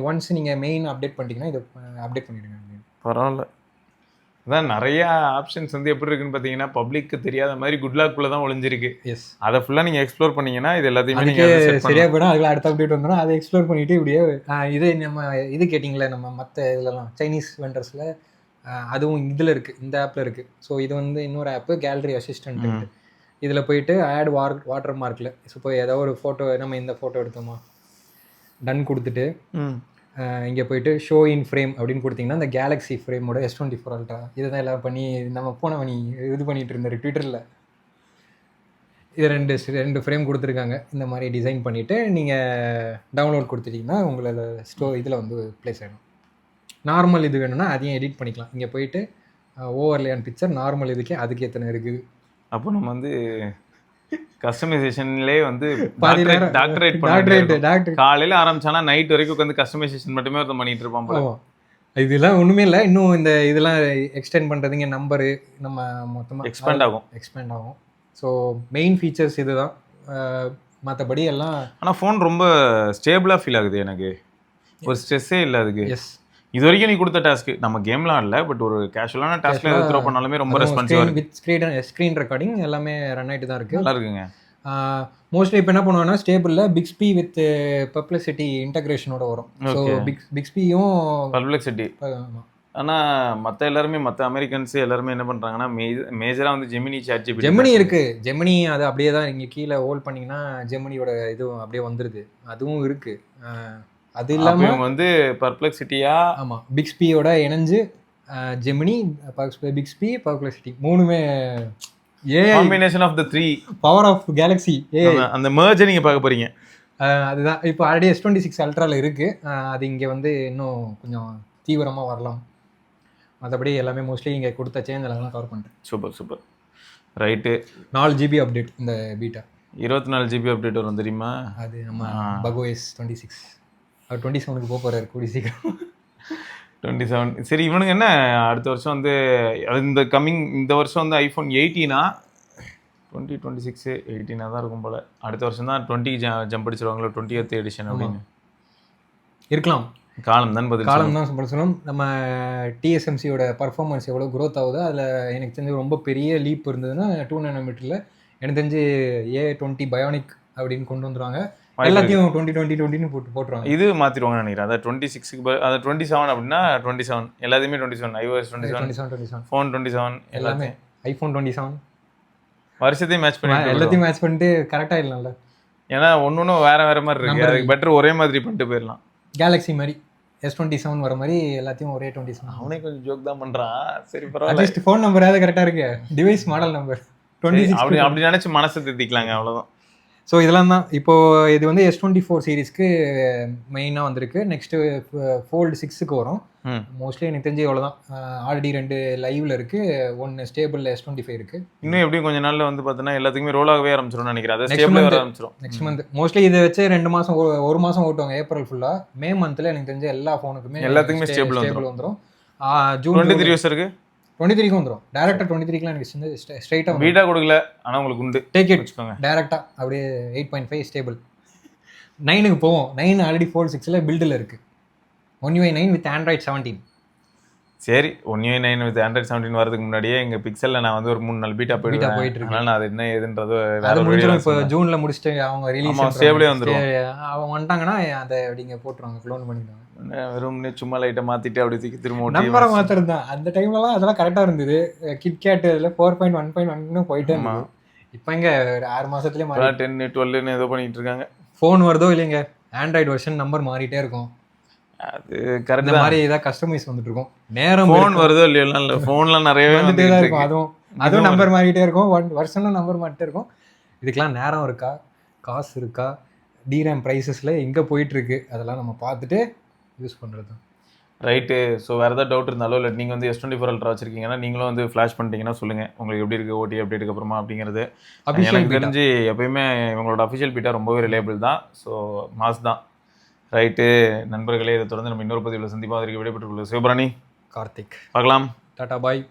ஒன்ஸ் நீங்கள் மெயின் அப்டேட் பண்ணிட்டீங்கன்னா இதை அப்டேட் பண்ணிவிடுங்க.
பரவாயில்ல. அதான் நிறைய ஆப்ஷன்ஸ் வந்து எப்படி இருக்குன்னு பார்த்தீங்கன்னா, பப்ளிக்கு தெரியாத மாதிரி குட் லாக்குள்ளே தான் ஒளிஞ்சிருக்கு.
எஸ்,
அதை ஃபுல்லாக நீங்கள் எக்ஸ்ப்ளோர் பண்ணீங்கன்னா இது எல்லாத்தையுமே
சரியாக போயிடும். அதில் அடுத்த அப்டேட் வந்துடும், அதை எக்ஸ்ப்ளோர் பண்ணிவிட்டு இப்படியே இதே நம்ம இது கேட்டிங்களே, நம்ம மற்ற இதெல்லாம் சைனீஸ் வெண்டர்ஸில் அதுவும் இதில் இருக்குது, இந்த ஆப்பில் இருக்குது. ஸோ இது வந்து இன்னொரு ஆப்பு கேலரி அசிஸ்டன்ட். இதில் போயிட்டு ஆட் வாட்டர் மார்க்கில் இப்போ ஏதாவது ஒரு ஃபோட்டோ, நம்ம இந்த ஃபோட்டோ எடுத்தோமா, டன் கொடுத்துட்டு இங்கே போயிட்டு ஷோ இன் ஃப்ரேம் அப்படின்னு கொடுத்தீங்கன்னா இந்த கேலக்ஸி ஃப்ரேமோட S24 Ultra இதை தான் எல்லாம் பண்ணி நம்ம போனவனி இது பண்ணிகிட்டு இருந்தார் ட்விட்டரில். இது ரெண்டு ஃப்ரேம் கொடுத்துருக்காங்க. இந்த மாதிரி டிசைன் பண்ணிவிட்டு நீங்கள் டவுன்லோட் கொடுத்துட்டிங்கன்னா உங்களோட இதில் வந்து ப்ளேஸ் ஆகிடும். நார்மல் இது வேணும்னா அதையும் எடிட் பண்ணிக்கலாம். இங்கே போயிட்டு ஓவர்லே அண்ட் பிக்சர் நார்மல் இதுக்கே அதுக்கு எத்தனை இருக்குது.
அப்போ நம்ம வந்து கஸ்டமைசேஷன்லேயே வந்து
டாக்டரேட்
காலையில் ஆரம்பிச்சானா நைட் வரைக்கும் உட்காந்து கஸ்டமைசேஷன் மட்டுமே ஒருத்தன் பண்ணிட்டு இருப்பான் போல.
இதெல்லாம் ஒன்றுமே இல்லை. இன்னும் இந்த இதெல்லாம் எக்ஸ்டெண்ட் பண்ணுறதுங்க, நம்பரு நம்ம மொத்தமாக எக்ஸ்பேண்ட் ஆகும். ஸோ மெயின் ஃபீச்சர்ஸ் இது தான். மற்றபடி எல்லாம்
ஆனால் ஃபோன் ரொம்ப ஸ்டேபிளாக ஃபீல் ஆகுது எனக்கு, ஒரு ஸ்ட்ரெஸ்ஸே இல்லை அதுக்கு.
எஸ்,
இது வரைக்கும் நீ கொடுத்த டாஸ்க்கு நம்ம கேம்லாம் இல்லை, பட் ஒரு கேஷுவலான டாஸ்க்ல எது த்ரோ பண்ணாலுமே ரொம்ப ரெஸ்பான்சிவா இருக்கு. வித்
ஸ்க்ரீன் ரெக்கார்டிங் எல்லாமே ரன் ஆகிட்டு தான் இருக்குது.
நல்லா இருக்குங்க.
மோஸ்ட்லி இப்போ என்ன பண்ணுவாங்கன்னா, ஸ்டேபிளில் பிக்ஸ்பி வித் பர்ப்ளெக்சிட்டி இன்டகிரேஷனோட வரும். ஸோ பிக்ஸ்பியும்
பர்ப்ளெக்சிட்டி. ஆனால் மற்ற எல்லாருமே, மற்ற அமெரிக்கன்ஸ் எல்லாருமே என்ன பண்ணுறாங்கன்னா, மேஜராக வந்து ஜெமினி,
ஜெமினி இருக்குது. ஜெமினி அது அப்படியே தான், இங்கே கீழே ஹோல்ட் பண்ணிங்கன்னா ஜெமினியோட இதுவும் அப்படியே வந்துடுது, அதுவும் இருக்குது. அது இல்லாமல்
இவங்க வந்து பர்ப்ளெக்சிட்டியா
ஆமாம் பிக்ஸ்பியோட இணைஞ்சு ஜெமினி பிக்ஸ்பி பர்ப்ளெக்சிட்டி மூணுமே
combination of the 3
power of Galaxy
அந்த மெர்ஜை நீங்கள் பார்க்க போறீங்க.
அதுதான் இப்போ ஆல்ரெடி S26 அல்ட்ராவில் இருக்குது. அது இங்கே வந்து இன்னும் கொஞ்சம் தீவிரமாக வரலாம். மற்றபடி எல்லாமே மோஸ்ட்லி இங்கே கொடுத்த சேஞ்ச் எல்லாம் கவர் பண்ணிட்டேன்.
Super super right.
4 GB update இந்த பீட்டா.
24 GB அப்டேட் வரும் தெரியுமா?
அது நம்ம பகோஎஸ் 26 அவர் 27க்கு போக போகிறாரு கூடி சீக்கிரம்.
27 சரி. இவனுங்க என்ன அடுத்த வருஷம் வந்து இந்த வருஷம் வந்து ஐஃபோன் 18 2026 18 தான் இருக்கும் போல். அடுத்த வருஷம் தான் 20 ஜம்ப் அடிச்சிருவாங்களோ 20th எடிஷன் அப்படின்னு
இருக்கலாம்.
காலம் தான்
சொல்லணும். நம்ம டிஎஸ்எம்சியோட பர்ஃபார்மன்ஸ் எவ்வளோ க்ரோத் ஆகுதோ அதில் எனக்கு தெரிஞ்சு ரொம்ப பெரிய லீப் இருந்ததுன்னா 2 nm எனக்கு தெரிஞ்சு A20 பயோனிக் அப்படின்னு கொண்டு வந்துருவாங்க. எல்லாத்தையும் 2020 போட்டுருவாங்க.
இது மாற்றிடுவாங்கன்னு நினைக்கிறேன். அதாவது 26க்கு அதாவது 27 அப்படின்னா 27 எல்லாத்தையுமே 27 iOS 27 ஃபோன் 27 எல்லாமே
ஐஃபோன் 27
வருஷத்தையும் மேட்ச் பண்ணி
எல்லாத்தையும் மேட்ச் பண்ணிட்டு கரெக்டாக இல்லைல்ல.
ஏன்னா ஒன்று வேற மாதிரி இருக்கு. அதுக்கு பெட்டர் ஒரே மாதிரி பண்ணிட்டு போயிடலாம்.
கேலக்ஸி மாதிரி S27 வர மாதிரி எல்லாத்தையும் ஒரே 27.
அவனே கொஞ்சம் ஜோக் தான் பண்ணுறான். சரி பரவாயில்ல.
அட்லீஸ்ட் ஃபோன் நம்பர் ஏதாவது கரெக்டாக இருக்கு. டிவைஸ் மாடல் நம்பர் 26
அப்படி நினச்சி மனசை திருத்திக்கலாங்க, அவ்வளோதான்.
ஸோ இதெல்லாம் தான். இப்போது இது வந்து S24 சீரீஸ்க்கு மெயினாக வந்திருக்கு. நெக்ஸ்ட்டு Fold 6க்கு வரும். மோஸ்ட்லி எனக்கு தெரிஞ்சு இவ்வளோ தான். ஆல்ரெடி 2 லைவில் இருக்குது, 1 ஸ்டேபிளில் S25 இருக்குது.
இன்னும் எப்படியும் கொஞ்சம் நாளில் வந்து பார்த்தீங்கன்னா எல்லாத்துக்குமே ரோல் ஆகவே ஆரம்பிச்சிடும் நினைக்கிறேன். அதை ஸ்டேபிளாக வர ஆரம்பிச்சிடும்
நெக்ஸ்ட் மந்த். மோஸ்ட்லி இதை வச்சு 2 மாதம் 1 மாதம் ஓட்டுவாங்க ஏப்ரல் ஃபுல்லாக. மே மந்தில் எனக்கு தெரிஞ்ச எல்லா ஃபோனுக்குமே
எல்லாத்துக்குமே ஸ்டேபிள் வந்துடும்.
ஜூன்
23 யூஸருக்கு
23க்கு வந்துடும். டேரெக்டாக 23க்குலாம் எனக்கு ஸ்ட்ரைட்டாக
வீட்டாக கொடுக்கல, ஆனால் உங்களுக்கு உண்டு.
டேக் இட் வச்சுக்கோங்க டேரெக்டாக அப்படியே 8.5 ஸ்டேபிள். 9க்கு போவோம். 9 ஆல்ரெடி Fold 6ல் பில்டில் இருக்குது. One UI 9 with Android 17.
சரி, One UI 9 வித் Android 17 வரதுக்கு முன்னாடியே எங்கள் பிக்சலில் நான் வந்து ஒரு 3 நாள் பீட்டா போயிட்டு
இருக்கு.
அதனால் நான் அது என்ன ஏதுன்றது
அது முடிஞ்சிடும். இப்போ ஜூனில் முடிச்சுட்டு அவங்க ரிலீஸ்
ஸ்டேபிளே வந்துடும்.
அவங்க வந்துட்டாங்கன்னா அதை அப்படிங்க போட்டுருவாங்க, க்ளோன் பண்ணிடுவாங்க.
வெறும் சும்மா லைட்டை மாற்றிட்டு அப்படி தூக்கி திரும்ப
நம்பரை மாற்றுறது தான். அந்த டைம்லலாம் அதெல்லாம் கரெக்டாக இருந்தது. கிட்கேட் இதில் 4.1.1 போயிட்டே இருந்தது. இப்போ இங்கே 6 மாதத்துலேயே மாறி
10 12 ஏதோ பண்ணிட்டு இருக்காங்க.
ஃபோன் வருதோ இல்லைங்க, ஆண்ட்ராய்டு வெர்ஷன் நம்பர் மாறிட்டே இருக்கும்.
அது கரெக்ட்.
இந்த மாதிரி ஏதாவது கஸ்டமைஸ் வந்துட்டு இருக்கும். நேரம்
ஃபோன் வருதோ இல்லையோ இல்லை, ஃபோன்லாம் நிறையவே
வந்துட்டே தான் இருக்கும். அதுவும் நம்பர் மாறிட்டே இருக்கும். வருஷனும் நம்பர் மாறிட்டே இருக்கும். இதுக்கெல்லாம் நேரம் இருக்கா, காசு இருக்கா, டிராம் ப்ரைஸஸில் எங்கே போயிட்டுருக்கு, அதெல்லாம் நம்ம பார்த்துட்டு யூஸ் பண்ணுறது.
ரைட்டு. ஸோ வேறு ஏதாவது டவுட் இருந்தாலும் இல்லை நீங்கள் வந்து S24 அல்ட்ரா வச்சிருக்கீங்கன்னா நீங்களும் வந்து ஃப்ளாஷ் பண்ணிட்டீங்கன்னா சொல்லுங்கள் உங்களுக்கு எப்படி இருக்குது ஓடி அப்டேட்டுக்கு அப்புறமா அப்படிங்கிறது. எனக்கு தெரிஞ்சு எப்பயுமே இவங்களோட அஃபிஷியல் பீட்டா ரொம்பவே ரிலேபிள் தான். ஸோ மாஸ் தான். ரைட்டு நண்பர்களே, இதை தொடர்ந்து நம்ம இன்னொரு பதிவில் சந்திப்பாக விடைபெற்றுள்ளது சிவபிராணி,
கார்த்திக்.
பார்க்கலாம்.
டாடா பாய்.